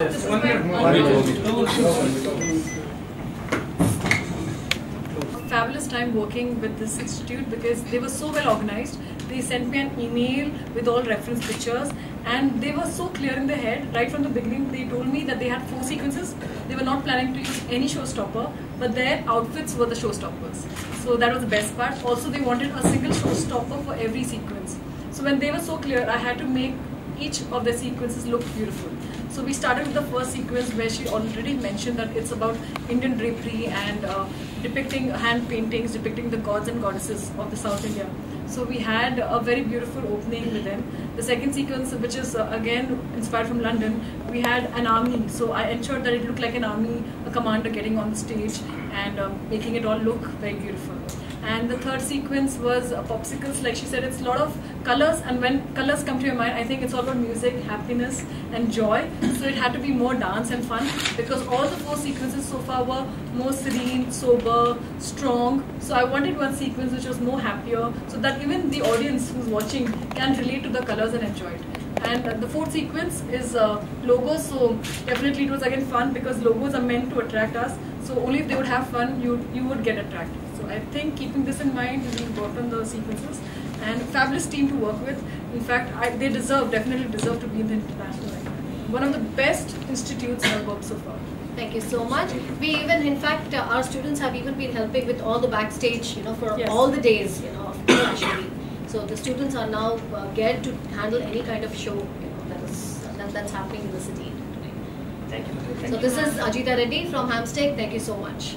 Fabulous time working with this institute because they were so well organized. They sent me an email with all reference pictures and they were so clear in their head. Right from the beginning they told me that they had 4 sequences. They were not planning to use any showstopper, but their outfits were the showstoppers. So that was the best part. Also they wanted a single showstopper for every sequence. So when they were so clear, I had to make each of the sequences look beautiful. So we started with the first sequence where she already mentioned that it's about Indian drapery and depicting hand paintings, depicting the gods and goddesses of the South India. So we had a very beautiful opening with them. The second sequence, which is again inspired from London, we had an army. So I ensured that it looked like an army, a commander getting on the stage and making it all look very beautiful. And the third sequence was popsicles. Like she said, it's a lot of colors, and when colors come to your mind, I think it's all about music, happiness and joy. So it had to be more dance and fun because all the 4 sequences so far were more serene, sober, strong. So I wanted one sequence which was more happier so that even the audience who's watching can relate to the colors and enjoy it. And the 4th sequence is logos. So definitely it was again fun because logos are meant to attract us. So only if they would have fun, you would get attracted. So I think keeping this in mind, we worked on the sequences and fabulous team to work with. In fact, they definitely deserve to be in the international line. One of the best institutes I've worked so far. Thank you so much. We even, in fact, our students have even been helping with all the backstage, for all the days, of International Week. So the students are now geared to handle any kind of show, that's happening in the city today. Thank you. So this is Ajita Reddy from Hamsteak. Thank you so much.